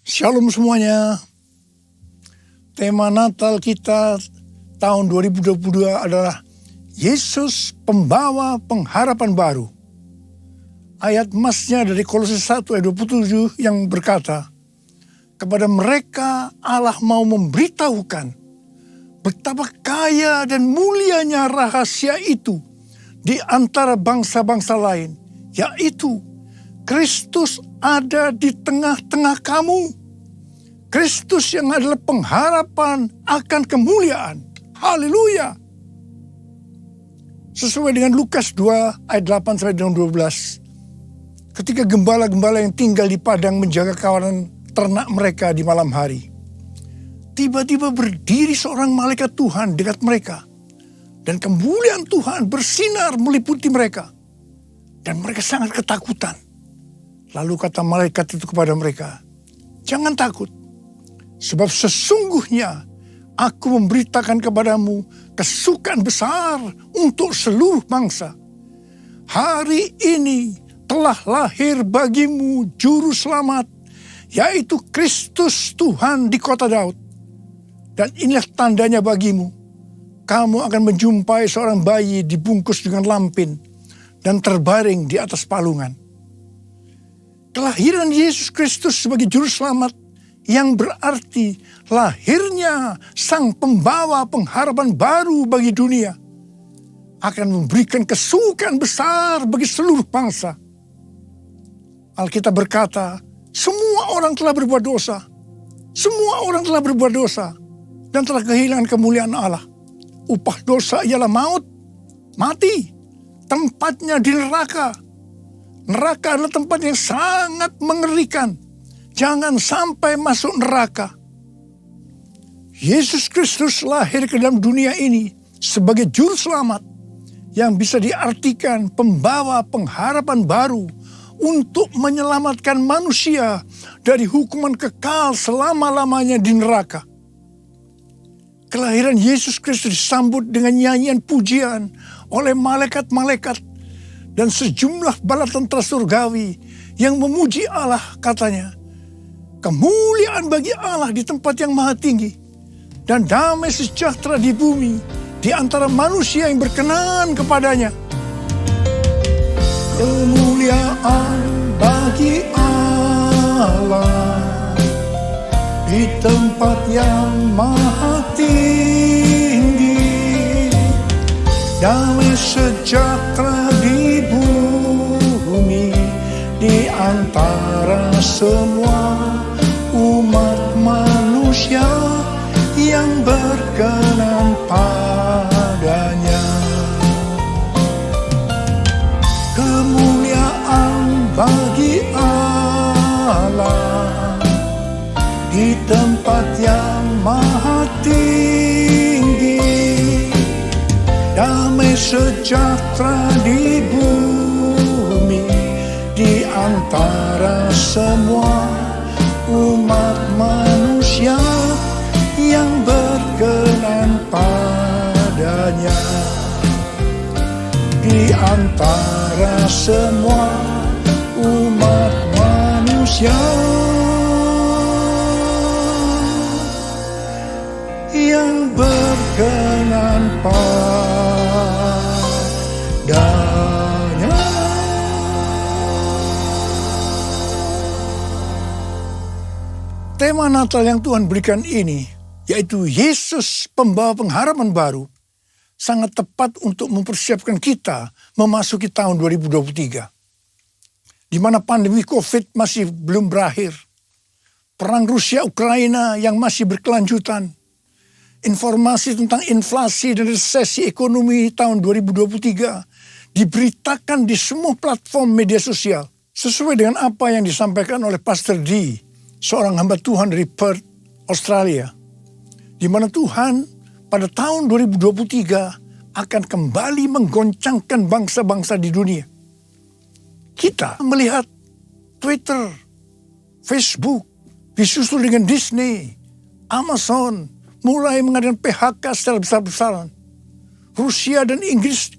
Shalom semuanya. Tema Natal kita tahun 2022 adalah Yesus pembawa pengharapan baru. Ayat emasnya dari Kolose 1 ayat 27 yang berkata, kepada mereka Allah mau memberitahukan betapa kaya dan mulianya rahasia itu di antara bangsa-bangsa lain, yaitu Kristus ada di tengah-tengah kamu. Kristus yang adalah pengharapan akan kemuliaan. Haleluya. Sesuai dengan Lukas 2 ayat 8 sampai 12. Ketika gembala-gembala yang tinggal di padang menjaga kawanan ternak mereka di malam hari, tiba-tiba berdiri seorang malaikat Tuhan dekat mereka. Dan kemuliaan Tuhan bersinar meliputi mereka. Dan mereka sangat ketakutan. Lalu kata malaikat itu kepada mereka, jangan takut, sebab sesungguhnya aku memberitakan kepadamu kesukaan besar untuk seluruh bangsa. Hari ini telah lahir bagimu juru selamat, yaitu Kristus Tuhan di kota Daud. Dan inilah tandanya bagimu, kamu akan menjumpai seorang bayi dibungkus dengan lampin dan terbaring di atas palungan. Kelahiran Yesus Kristus sebagai juru selamat yang berarti lahirnya sang pembawa pengharapan baru bagi dunia akan memberikan kesukaan besar bagi seluruh bangsa. Alkitab berkata, semua orang telah berbuat dosa. Semua orang telah berbuat dosa dan telah kehilangan kemuliaan Allah. Upah dosa ialah maut, mati, tempatnya di neraka. Neraka adalah tempat yang sangat mengerikan. Jangan sampai masuk neraka. Yesus Kristus lahir ke dalam dunia ini sebagai juru selamat yang bisa diartikan pembawa pengharapan baru untuk menyelamatkan manusia dari hukuman kekal selama-lamanya di neraka. Kelahiran Yesus Kristus disambut dengan nyanyian pujian oleh malaikat-malaikat dan sejumlah bala tentara surgawi yang memuji Allah, katanya, kemuliaan bagi Allah di tempat yang maha tinggi dan damai sejahtera di bumi di antara manusia yang berkenan kepadanya. Kemuliaan bagi Allah di tempat yang maha tinggi, damai sejahtera di bumi di antara semua umat manusia yang berkenan padanya. Kemuliaan bagi Allah di tempat yang maha tinggi, damai sejahtera di bumi di antara semua umat manusia yang berkenan padanya. Di antara semua umat manusia yang berkenan padanya. Tema Natal yang Tuhan berikan ini, yaitu Yesus pembawa pengharapan baru, sangat tepat untuk mempersiapkan kita memasuki tahun 2023. Di mana pandemi COVID masih belum berakhir. Perang Rusia-Ukraina yang masih berkelanjutan. Informasi tentang inflasi dan resesi ekonomi tahun 2023 diberitakan di semua platform media sosial. Sesuai dengan apa yang disampaikan oleh Pastor D, seorang hamba Tuhan dari Perth, Australia. Di mana Tuhan pada tahun 2023 akan kembali menggoncangkan bangsa-bangsa di dunia. Kita melihat Twitter, Facebook, disusul dengan Disney, Amazon, mulai mengadakan PHK secara besar-besaran. Rusia dan Inggris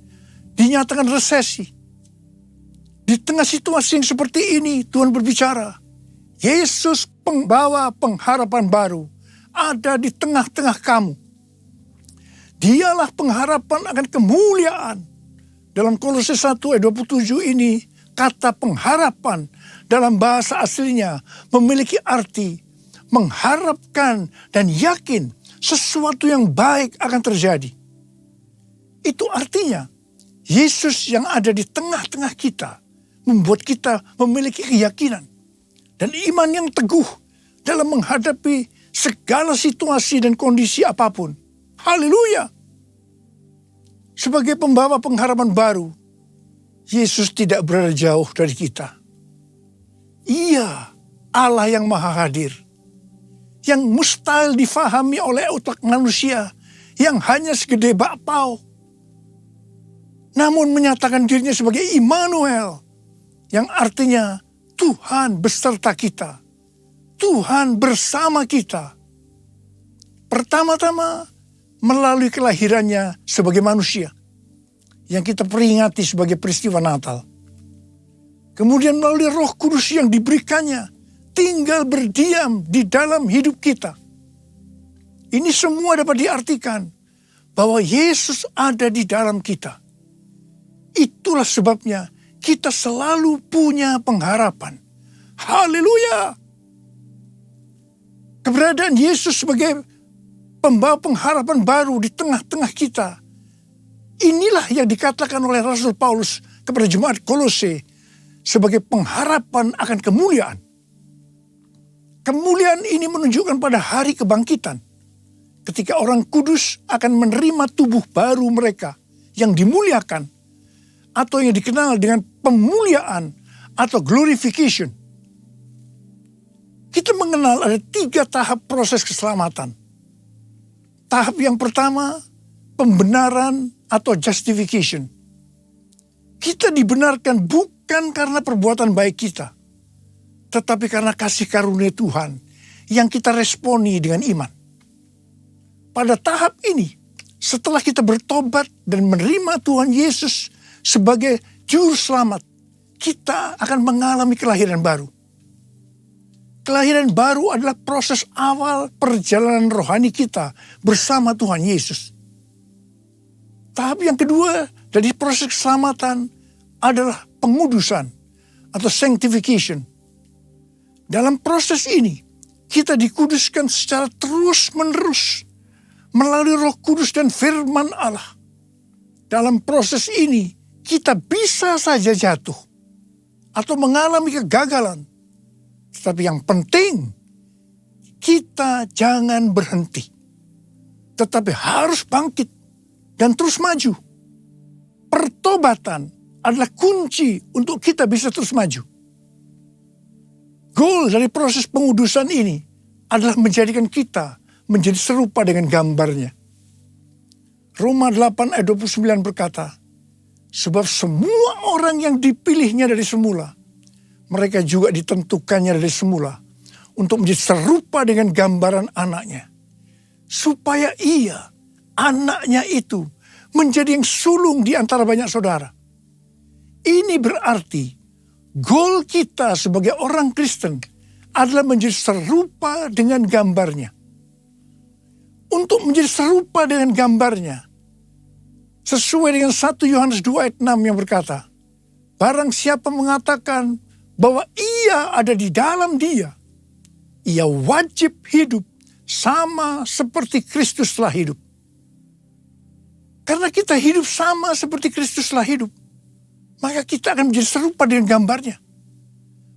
dinyatakan resesi. Di tengah situasi yang seperti ini, Tuhan berbicara, Yesus pembawa pengharapan baru ada di tengah-tengah kamu. Dialah pengharapan akan kemuliaan. Dalam Kolose 1 ayat 27 ini, kata pengharapan dalam bahasa aslinya memiliki arti mengharapkan dan yakin sesuatu yang baik akan terjadi. Itu artinya Yesus yang ada di tengah-tengah kita membuat kita memiliki keyakinan dan iman yang teguh dalam menghadapi segala situasi dan kondisi apapun. Haleluya! Sebagai pembawa pengharapan baru, Yesus tidak berada jauh dari kita. Ia Allah yang maha hadir, yang mustahil difahami oleh otak manusia yang hanya segede bakpao. Namun menyatakan dirinya sebagai Immanuel, yang artinya Tuhan beserta kita. Tuhan bersama kita. Pertama-tama melalui kelahirannya sebagai manusia, yang kita peringati sebagai peristiwa Natal. Kemudian melalui Roh Kudus yang diberikannya, tinggal berdiam di dalam hidup kita. Ini semua dapat diartikan bahwa Yesus ada di dalam kita. Itulah sebabnya kita selalu punya pengharapan. Haleluya! Keberadaan Yesus sebagai pembawa pengharapan baru di tengah-tengah kita. Inilah yang dikatakan oleh Rasul Paulus kepada jemaat Kolose sebagai pengharapan akan kemuliaan. Kemuliaan ini menunjukkan pada hari kebangkitan, ketika orang kudus akan menerima tubuh baru mereka yang dimuliakan, atau yang dikenal dengan pemuliaan atau glorification. Kita mengenal ada 3 tahap proses keselamatan. Tahap yang pertama, pembenaran atau justification. Kita dibenarkan bukan karena perbuatan baik kita, tetapi karena kasih karunia Tuhan yang kita responi dengan iman. Pada tahap ini, setelah kita bertobat dan menerima Tuhan Yesus sebagai juru selamat, kita akan mengalami kelahiran baru. Kelahiran baru adalah proses awal perjalanan rohani kita bersama Tuhan Yesus. Tahap yang kedua dari proses keselamatan adalah pengudusan atau sanctification. Dalam proses ini, kita dikuduskan secara terus-menerus melalui Roh Kudus dan firman Allah. Dalam proses ini, kita bisa saja jatuh atau mengalami kegagalan. Tetapi yang penting, kita jangan berhenti. Tetapi harus bangkit dan terus maju. Pertobatan adalah kunci untuk kita bisa terus maju. Goal dari proses pengudusan ini adalah menjadikan kita menjadi serupa dengan gambarnya. Roma 8 ayat 29 berkata, sebab semua orang yang dipilihnya dari semula, mereka juga ditentukannya dari semula untuk menjadi serupa dengan gambaran anaknya. Supaya ia, anaknya itu, menjadi yang sulung di antara banyak saudara. Ini berarti, goal kita sebagai orang Kristen adalah menjadi serupa dengan gambarnya. Untuk menjadi serupa dengan gambarnya, sesuai dengan 1 Yohanes 2 ayat 6 yang berkata, barang siapa mengatakan bahwa ia ada di dalam dia, ia wajib hidup sama seperti Kristus telah hidup. Karena kita hidup sama seperti Kristus telah hidup, maka kita akan menjadi serupa dengan gambarnya.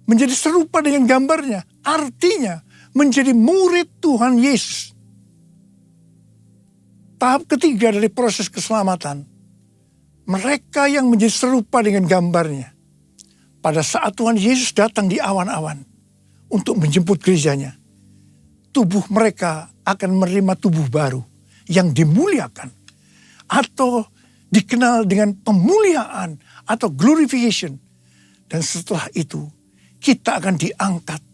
Menjadi serupa dengan gambarnya artinya menjadi murid Tuhan Yesus. Tahap ketiga dari proses keselamatan, mereka yang menjadi serupa dengan gambarnya. Pada saat Tuhan Yesus datang di awan-awan untuk menjemput gerejanya, tubuh mereka akan menerima tubuh baru yang dimuliakan atau dikenal dengan pemuliaan atau glorification. Dan setelah itu kita akan diangkat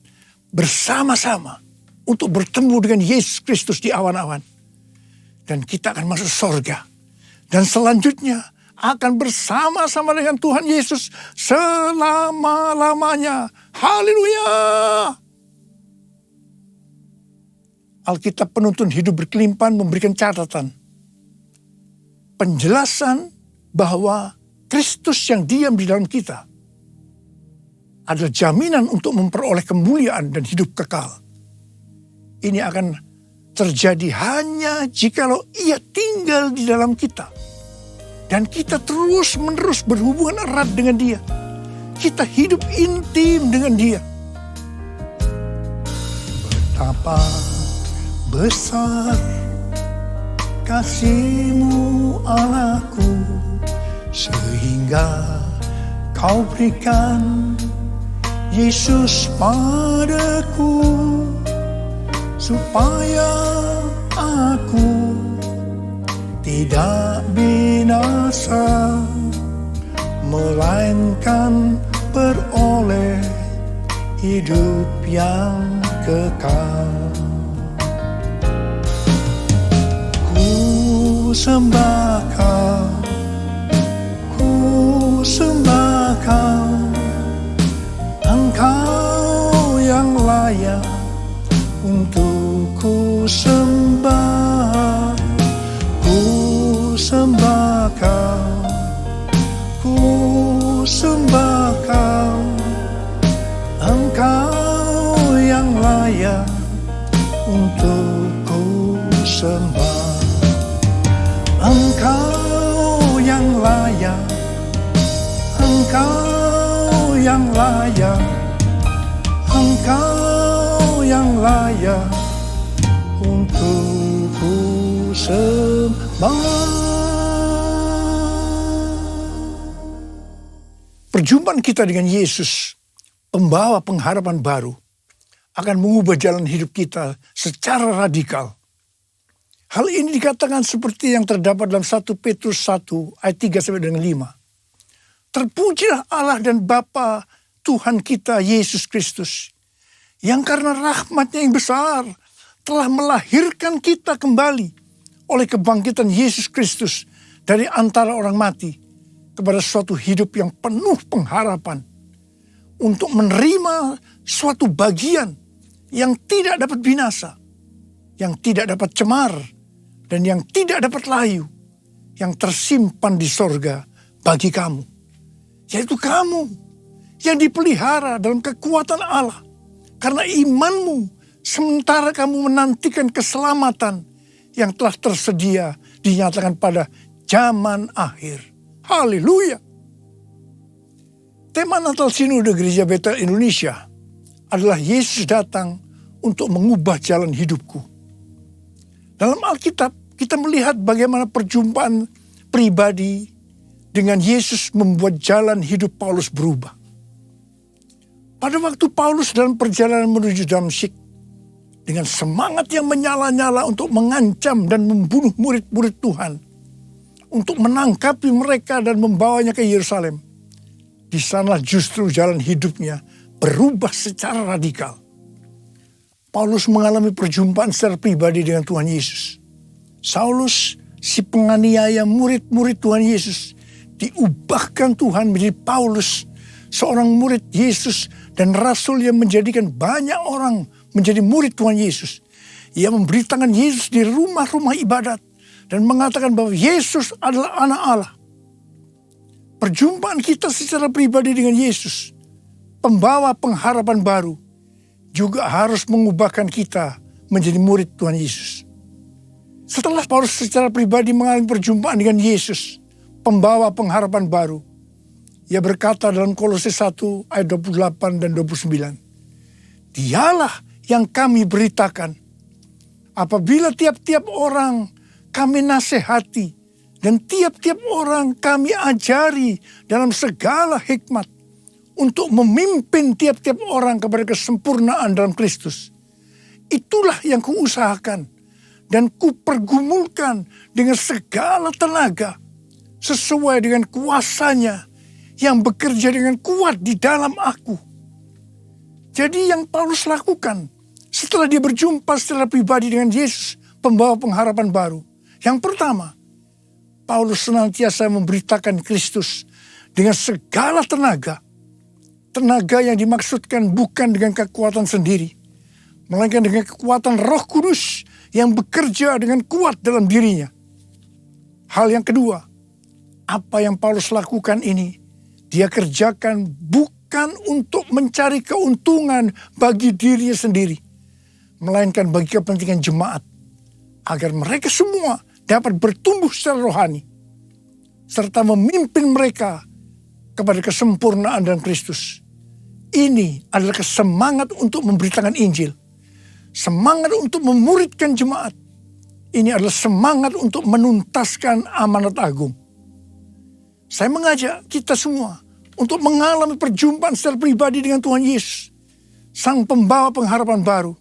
bersama-sama untuk bertemu dengan Yesus Kristus di awan-awan. Dan kita akan masuk surga. Dan selanjutnya akan bersama-sama dengan Tuhan Yesus selama-lamanya. Haleluya! Alkitab Penuntun Hidup Berkelimpahan memberikan catatan. Penjelasan bahwa Kristus yang diam di dalam kita adalah jaminan untuk memperoleh kemuliaan dan hidup kekal. Ini akan terjadi hanya jikalau Ia tinggal di dalam kita. Dan kita terus-menerus berhubungan erat dengan Dia. Kita hidup intim dengan Dia. Betapa besar kasih-Mu Allahku, sehingga Kau berikan Yesus padaku, supaya aku tidak binasa, melainkan beroleh hidup yang kekal. Ku sembah Kau, ku sembah Kau, Engkau yang layak untuk ku sembah. Ku sembah Kau, ku sembah Kau, Engkau yang layak untuk ku sembah. Engkau yang layak, Engkau yang layak, Engkau yang layak untuk ku sembah. Perjumpaan kita dengan Yesus, pembawa pengharapan baru, akan mengubah jalan hidup kita secara radikal. Hal ini dikatakan seperti yang terdapat dalam 1 Petrus 1 ayat 3-5. Terpujilah Allah dan Bapa Tuhan kita Yesus Kristus, yang karena rahmat-Nya yang besar telah melahirkan kita kembali oleh kebangkitan Yesus Kristus dari antara orang mati kepada suatu hidup yang penuh pengharapan, untuk menerima suatu bagian yang tidak dapat binasa, yang tidak dapat cemar, dan yang tidak dapat layu, yang tersimpan di sorga bagi kamu. Yaitu kamu yang dipelihara dalam kekuatan Allah karena imanmu, sementara kamu menantikan keselamatan yang telah tersedia dinyatakan pada zaman akhir. Haleluya. Tema Natal Sinode Gereja Betel Indonesia adalah Yesus datang untuk mengubah jalan hidupku. Dalam Alkitab kita melihat bagaimana perjumpaan pribadi dengan Yesus membuat jalan hidup Paulus berubah. Pada waktu Paulus dalam perjalanan menuju Damsyik, dengan semangat yang menyala-nyala untuk mengancam dan membunuh murid-murid Tuhan, untuk menangkapi mereka dan membawanya ke Yerusalem, di sana justru jalan hidupnya berubah secara radikal. Paulus mengalami perjumpaan secara pribadi dengan Tuhan Yesus. Saulus, si penganiaya murid-murid Tuhan Yesus, diubahkan Tuhan menjadi Paulus, seorang murid Yesus dan rasul yang menjadikan banyak orang menjadi murid Tuhan Yesus. Ia memberitakan Yesus di rumah-rumah ibadat dan mengatakan bahwa Yesus adalah anak Allah. Perjumpaan kita secara pribadi dengan Yesus, pembawa pengharapan baru, juga harus mengubahkan kita menjadi murid Tuhan Yesus. Setelah Paulus secara pribadi mengalami perjumpaan dengan Yesus, pembawa pengharapan baru, ia berkata dalam Kolose 1 ayat 28 dan 29, Dialah yang kami beritakan, apabila tiap-tiap orang kami nasihati, dan tiap-tiap orang kami ajari dalam segala hikmat, untuk memimpin tiap-tiap orang kepada kesempurnaan dalam Kristus. Itulah yang kuusahakan dan kupergumulkan dengan segala tenaga, sesuai dengan kuasanya yang bekerja dengan kuat di dalam aku. Jadi yang Paulus lakukan setelah dia berjumpa secara pribadi dengan Yesus, pembawa pengharapan baru. Yang pertama, Paulus senantiasa memberitakan Kristus dengan segala tenaga. Tenaga yang dimaksudkan bukan dengan kekuatan sendiri, melainkan dengan kekuatan Roh Kudus yang bekerja dengan kuat dalam dirinya. Hal yang kedua, apa yang Paulus lakukan ini, dia kerjakan bukan untuk mencari keuntungan bagi dirinya sendiri, melainkan bagi kepentingan jemaat, agar mereka semua dapat bertumbuh secara rohani, serta memimpin mereka kepada kesempurnaan dalam Kristus. Ini adalah semangat untuk memberitakan Injil, semangat untuk memuridkan jemaat. Ini adalah semangat untuk menuntaskan amanat agung. Saya mengajak kita semua untuk mengalami perjumpaan secara pribadi dengan Tuhan Yesus, Sang Pembawa pengharapan baru.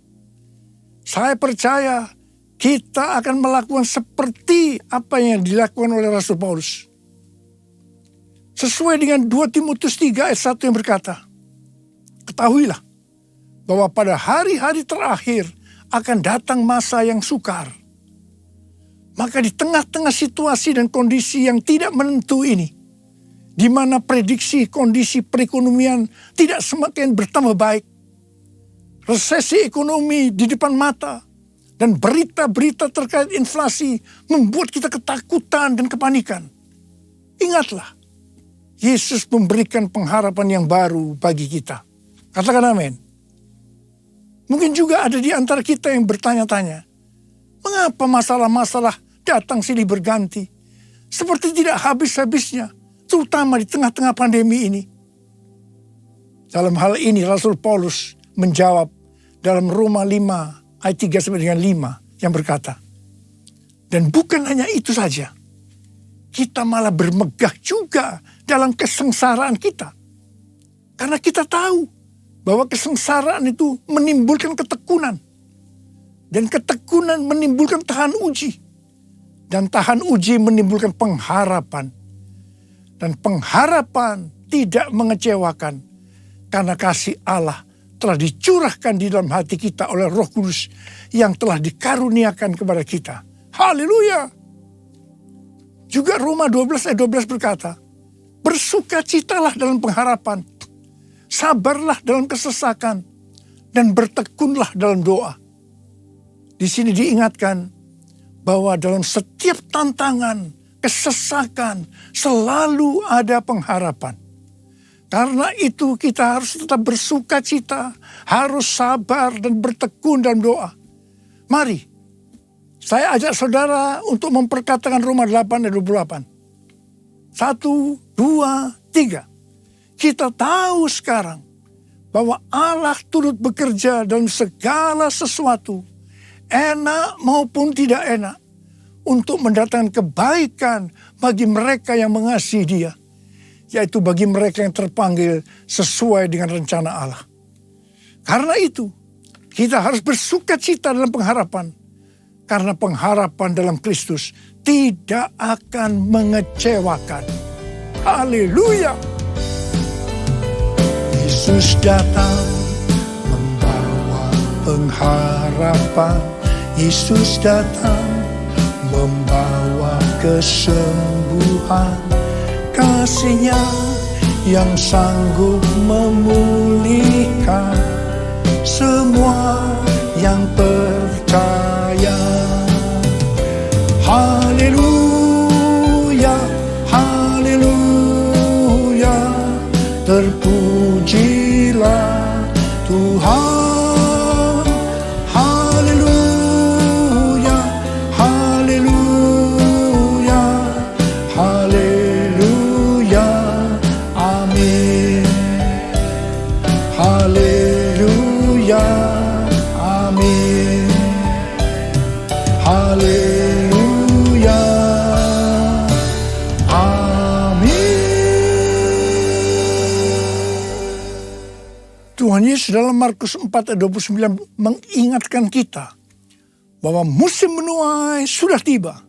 Saya percaya kita akan melakukan seperti apa yang dilakukan oleh Rasul Paulus. Sesuai dengan 2 Timotius 3 ayat 1 yang berkata, ketahuilah bahwa pada hari-hari terakhir akan datang masa yang sukar. Maka di tengah-tengah situasi dan kondisi yang tidak menentu ini, di mana prediksi kondisi perekonomian tidak semakin bertambah baik, resesi ekonomi di depan mata, dan berita-berita terkait inflasi membuat kita ketakutan dan kepanikan. Ingatlah, Yesus memberikan pengharapan yang baru bagi kita. Katakan amin. Mungkin juga ada di antara kita yang bertanya-tanya, mengapa masalah-masalah datang silih berganti, seperti tidak habis-habisnya, terutama di tengah-tengah pandemi ini. Dalam hal ini Rasul Paulus menjawab dalam Roma 5 ayat 3 sampai dengan 5 yang berkata, dan bukan hanya itu saja, kita malah bermegah juga dalam kesengsaraan kita. Karena kita tahu bahwa kesengsaraan itu menimbulkan ketekunan. Dan ketekunan menimbulkan tahan uji. Dan tahan uji menimbulkan pengharapan. Dan pengharapan tidak mengecewakan. Karena kasih Allah telah dicurahkan di dalam hati kita oleh Roh Kudus yang telah dikaruniakan kepada kita. Haleluya! Juga Roma 12 ayat 12 berkata, bersukacitalah dalam pengharapan, sabarlah dalam kesesakan, dan bertekunlah dalam doa. Di sini diingatkan bahwa dalam setiap tantangan, kesesakan, selalu ada pengharapan. Karena itu kita harus tetap bersukacita, harus sabar dan bertekun dalam doa. Mari, saya ajak saudara untuk memperkatakan Roma 8 ayat 28. 1, 2, 3. Kita tahu sekarang bahwa Allah turut bekerja dalam segala sesuatu, enak maupun tidak enak, untuk mendatangkan kebaikan bagi mereka yang mengasihi Dia, yaitu bagi mereka yang terpanggil sesuai dengan rencana Allah. Karena itu, kita harus bersukacita dalam pengharapan, karena pengharapan dalam Kristus tidak akan mengecewakan. Haleluya! Yesus datang membawa pengharapan. Yesus datang membawa kesembuhan. Kasih-Nya yang sanggup memulihkan semua yang percaya. Haleluya, haleluya, terpujilah Tuhan. Haleluya, haleluya, haleluya, amin. Haleluya, amin. Haleluya, amin. Tuhan Yesus dalam Markus 4 ayat 29 mengingatkan kita bahwa musim menuai sudah tiba.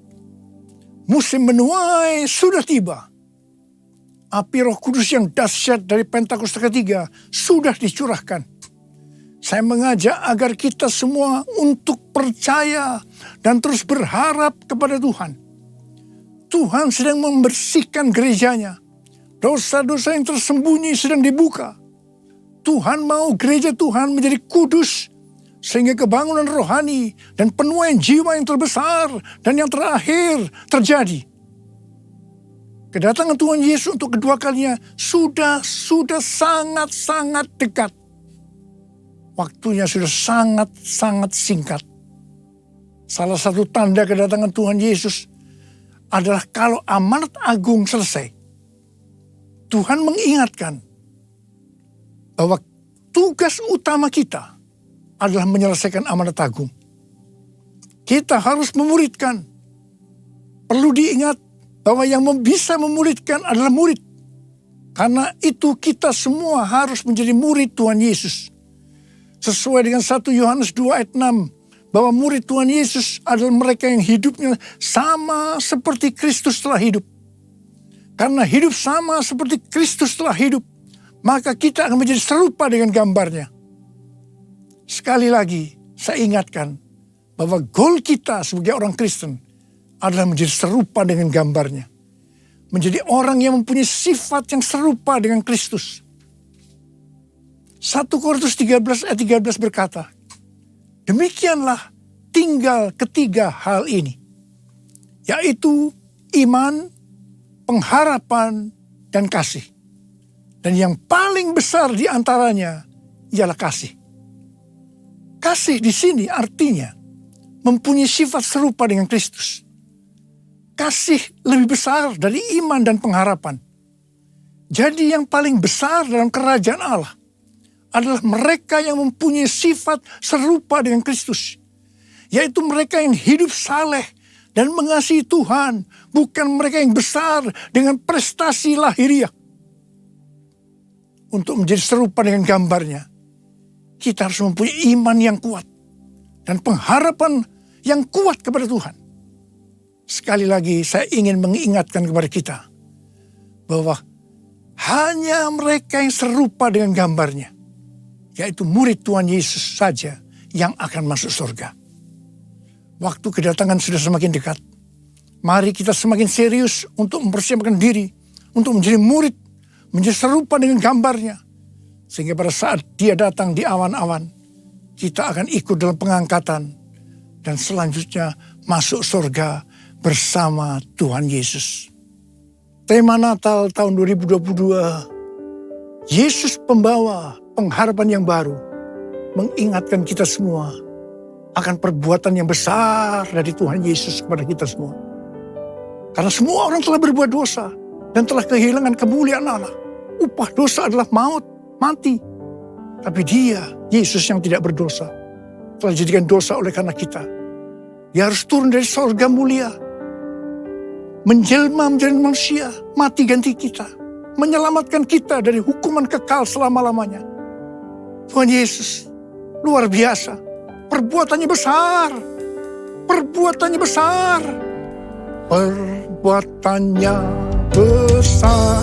Musim menuai sudah tiba. Api Roh Kudus yang dahsyat dari Pentakosta ketiga sudah dicurahkan. Saya mengajak agar kita semua untuk percaya dan terus berharap kepada Tuhan. Tuhan sedang membersihkan gerejanya. Dosa-dosa yang tersembunyi sedang dibuka. Tuhan mau gereja Tuhan menjadi kudus Sehingga kebangunan rohani dan penuaian jiwa yang terbesar dan yang terakhir terjadi. Kedatangan Tuhan Yesus untuk kedua kalinya sudah sangat-sangat dekat. Waktunya sudah sangat-sangat singkat. Salah satu tanda kedatangan Tuhan Yesus adalah kalau amanat agung selesai. Tuhan mengingatkan bahwa tugas utama kita adalah menyelesaikan amanat agung. Kita harus memuridkan. Perlu diingat bahwa yang bisa memuridkan adalah murid. Karena itu kita semua harus menjadi murid Tuhan Yesus. Sesuai dengan 1 Yohanes 2 ayat 6. Bahwa murid Tuhan Yesus adalah mereka yang hidupnya sama seperti Kristus telah hidup. Karena hidup sama seperti Kristus telah hidup, maka kita akan menjadi serupa dengan gambarnya. Sekali lagi, saya ingatkan bahwa goal kita sebagai orang Kristen adalah menjadi serupa dengan gambarnya. Menjadi orang yang mempunyai sifat yang serupa dengan Kristus. 1 Korintus 13 ayat 13 berkata, demikianlah tinggal ketiga hal ini, yaitu iman, pengharapan, dan kasih. Dan yang paling besar di antaranya ialah kasih. Kasih di sini artinya mempunyai sifat serupa dengan Kristus. Kasih lebih besar dari iman dan pengharapan. Jadi yang paling besar dalam kerajaan Allah adalah mereka yang mempunyai sifat serupa dengan Kristus. Yaitu mereka yang hidup saleh dan mengasihi Tuhan. Bukan mereka yang besar dengan prestasi lahiriah. Untuk menjadi serupa dengan gambarnya, kita harus mempunyai iman yang kuat. Dan pengharapan yang kuat kepada Tuhan. Sekali lagi saya ingin mengingatkan kepada kita. Bahwa hanya mereka yang serupa dengan gambarnya, yaitu murid Tuhan Yesus saja yang akan masuk surga. Waktu kedatangan sudah semakin dekat. Mari kita semakin serius untuk mempersiapkan diri. Untuk menjadi murid. Menjadi serupa dengan gambarnya. Sehingga pada saat dia datang di awan-awan. Kita akan ikut dalam pengangkatan. Dan selanjutnya masuk surga bersama Tuhan Yesus. Tema Natal tahun 2022. Yesus pembawa pengharapan yang baru. Mengingatkan kita semua akan perbuatan yang besar dari Tuhan Yesus kepada kita semua. Karena semua orang telah berbuat dosa dan telah kehilangan kemuliaan Allah. Upah dosa adalah maut, mati. Tapi dia, Yesus yang tidak berdosa, telah dijadikan dosa oleh karena kita. Dia harus turun dari surga mulia, menjelma menjadi manusia, mati ganti kita, menyelamatkan kita dari hukuman kekal selama-lamanya. Tuhan Yesus luar biasa. Perbuatannya besar. Perbuatannya besar. Perbuatannya besar.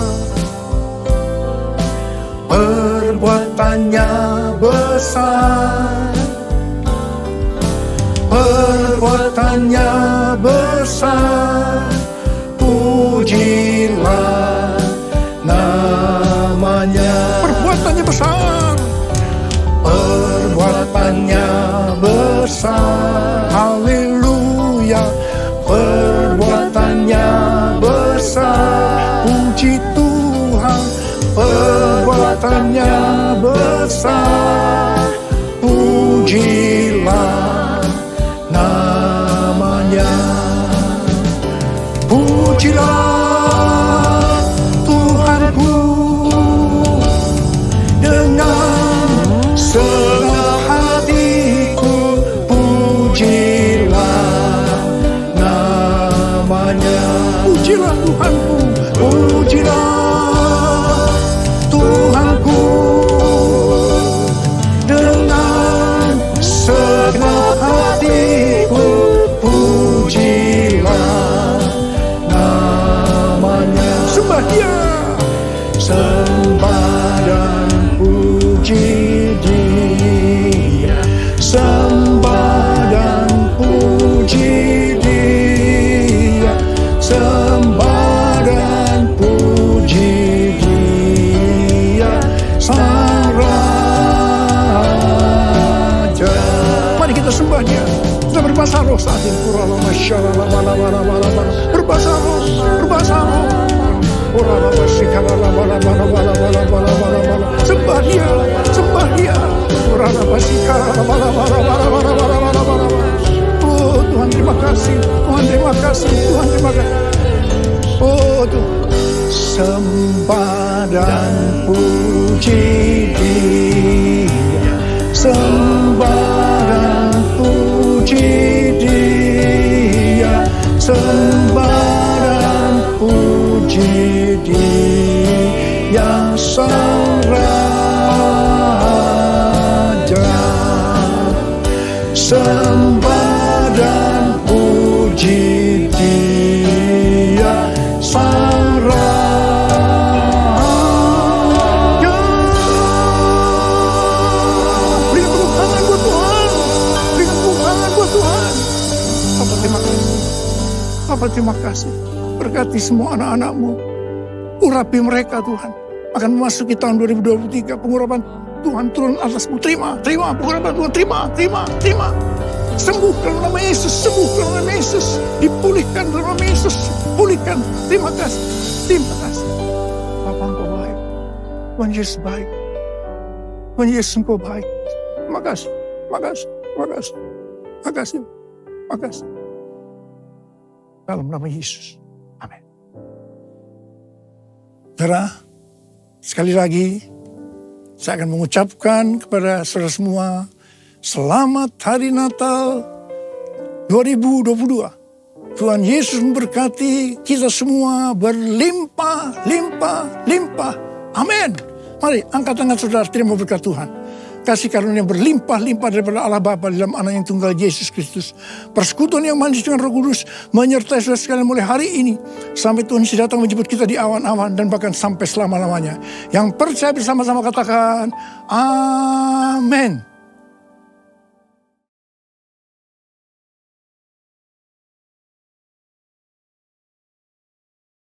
Perbuatannya besar. Perbuatannya besar. Pujilah namanya. Perbuatannya besar. Perbuatannya besar. Haleluya. Perbuatannya besar. Puji Tuhan. Perbuatannya besar. Pujilah namanya. Pujilah Tuhanku dengan segenap hatiku. Pujilah namanya. Pujilah Tuhanku. Pujilah Tuhanku dengan segenap hatiku. Pujilah namanya. saat ini. Berbahasa roh, berbahasa roh. Sembah dia, sembah dia. Oh Tuhan terima kasih, Tuhan terima kasih, Tuhan terima kasih. Oh Tuhan, sembah dan puji Dia, sembah dan puji Dia, sembah dan puji Dia yang sang Raja, sembah dan puji Dia sang Raja. Berikan tepuk tangan buat Tuhan, berikan tepuk tangan buat Tuhan. Papa terima kasih, Papa terima kasih. Berkati semua anak-anak-Mu, urapi mereka Tuhan. Akan memasuki tahun 2023, pengurapan Tuhan turun atasmu. Terima pengurapan Tuhan, terima. Sembuh dalam nama Yesus, sembuh dalam nama Yesus. Dipulihkan dalam nama Yesus, pulihkan. Terima kasih. Bapa Engkau baik, Tuhan Yesus baik, Tuhan Yesus Engkau baik. Terima kasih. Dalam nama Yesus, amin. Saudara, sekali lagi saya akan mengucapkan kepada saudara semua, selamat Hari Natal 2022. Tuhan Yesus memberkati kita semua berlimpah. Amin. Mari angkat tangan saudara, terima berkat Tuhan. Kasih karunia berlimpah-limpah daripada Allah Bapa dalam Anak yang tunggal Yesus Kristus. Persekutuan yang manis dengan Roh Kudus menyertai saudara sekalian mulai hari ini sampai Tuhan Yesus datang menjemput kita di awan-awan dan bahkan sampai selama-lamanya. Yang percaya bersama-sama katakan amin.